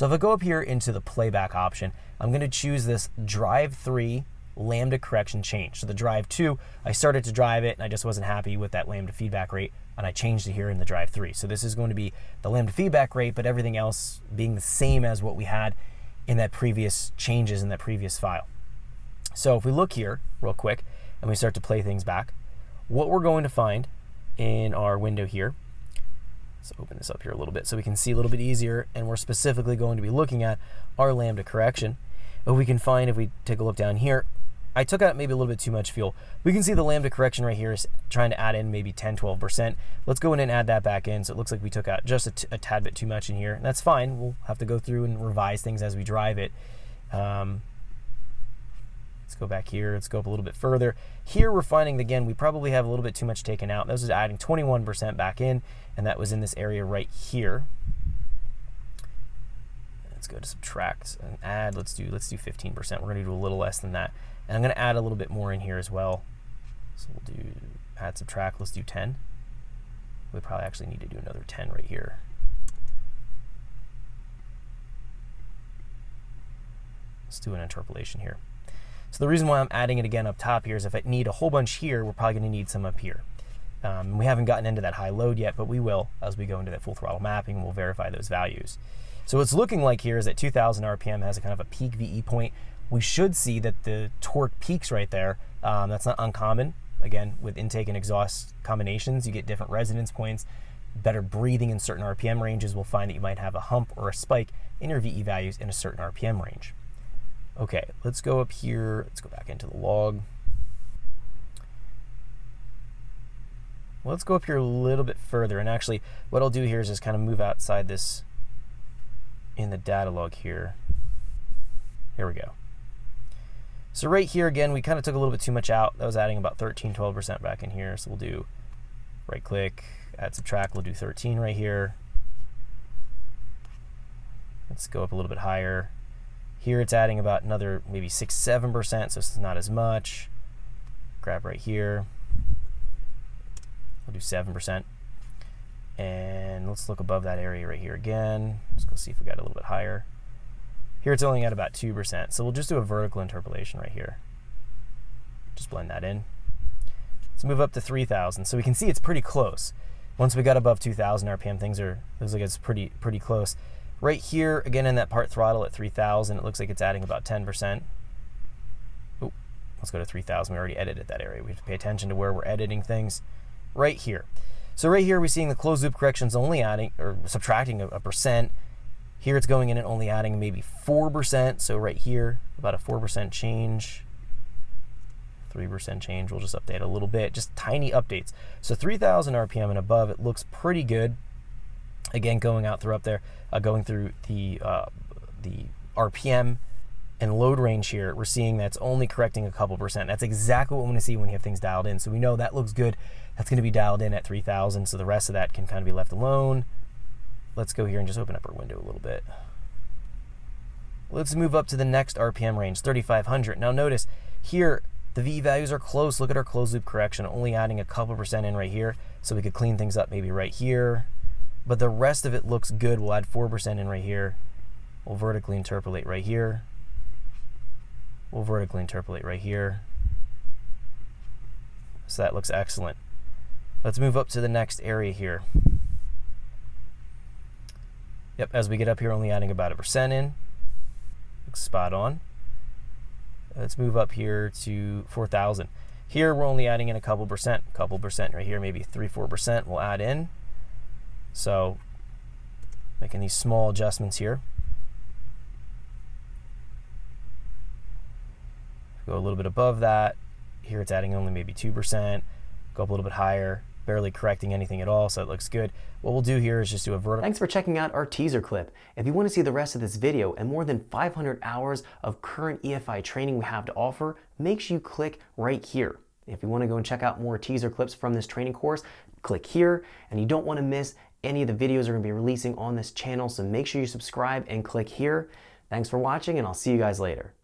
So if I go up here into the playback option, I'm going to choose this drive 3 lambda correction change. So the drive 2, I started to drive it and I just wasn't happy with that lambda feedback rate, and I changed it here in the drive 3. So this is going to be the lambda feedback rate, but everything else being the same as what we had in that previous changes in that previous file. So if we look here real quick and we start to play things back, what we're going to find in our window here, let's open this up here a little bit so we can see a little bit easier, and we're specifically going to be looking at our lambda correction. What we can find if we take a look down here, I took out maybe a little bit too much fuel. We can see the lambda correction right here is trying to add in maybe 10-12%. Let's go in and add that back in. So it looks like we took out just a tad bit too much in here, and that's fine. We'll have to go through and revise things as we drive it. Let's go back here. Let's go up a little bit further. Here we're finding, again, we probably have a little bit too much taken out. This is adding 21% back in, and that was in this area right here. Let's go to subtract and add. Let's do 15%. We're going to do a little less than that. And I'm going to add a little bit more in here as well. So we'll do add, subtract. Let's do 10. We probably actually need to do another 10 right here. Let's do an interpolation here. So the reason why I'm adding it again up top here is if I need a whole bunch here, we're probably going to need some up here. We haven't gotten into that high load yet, but we will as we go into that full throttle mapping, and we'll verify those values. So what's looking like here is that 2,000 RPM has a kind of a peak VE point. We should see that the torque peaks right there. That's not uncommon. Again, with intake and exhaust combinations, you get different resonance points. Better breathing in certain RPM ranges will find that you might have a hump or a spike in your VE values in a certain RPM range. Okay, let's go up here. Let's go back into the log. Let's go up here a little bit further. And actually, what I'll do here is just kind of move outside this in the data log here. Here we go. So right here, again, we kind of took a little bit too much out. That was adding about 13-12% back in here. So we'll do right click, add subtract. We'll do 13 right here. Let's go up a little bit higher. Here it's adding about another maybe 6-7%, so it's not as much. Grab right here. We'll do 7%. And let's look above that area right here again. Let's go see if we got a little bit higher. Here it's only at about 2%, so we'll just do a vertical interpolation right here. Just blend that in. Let's move up to 3,000. So we can see it's pretty close. Once we got above 2,000 RPM, looks like it's pretty close. Right here, again in that part throttle at 3,000, it looks like it's adding about 10%. Oh, let's go to 3,000. We already edited that area. We have to pay attention to where we're editing things. Right here. So right here, we're seeing the closed loop corrections only adding or subtracting a percent. Here it's going in and only adding maybe 4%. So right here, about a 4% change. 3% change. We'll just update a little bit, just tiny updates. So 3,000 RPM and above, it looks pretty good. Again, going out through up there, going through the RPM and load range here, we're seeing that's only correcting a couple percent. That's exactly what we want to see when you have things dialed in. So we know that looks good. That's going to be dialed in at 3,000. So the rest of that can kind of be left alone. Let's go here and just open up our window a little bit. Let's move up to the next RPM range, 3,500. Now notice here, the VE values are close. Look at our closed loop correction, only adding a couple percent in right here. So we could clean things up maybe right here. But the rest of it looks good. We'll add 4% in right here. We'll vertically interpolate right here. We'll vertically interpolate right here. So that looks excellent. Let's move up to the next area here. Yep, as we get up here, only adding about 1% in. Looks spot on. Let's move up here to 4,000. Here we're only adding in a couple percent right here, maybe 3-4% we'll add in. So making these small adjustments here. Go a little bit above that. Here it's adding only maybe 2%. Go up a little bit higher, barely correcting anything at all, so it looks good. What we'll do here is just do a vertical. Thanks for checking out our teaser clip. If you want to see the rest of this video and more than 500 hours of current EFI training we have to offer, make sure you click right here. If you want to go and check out more teaser clips from this training course, click here, and you don't want to miss any of the videos we're going to be releasing on this channel, so make sure you subscribe and click here. Thanks for watching, and I'll see you guys later.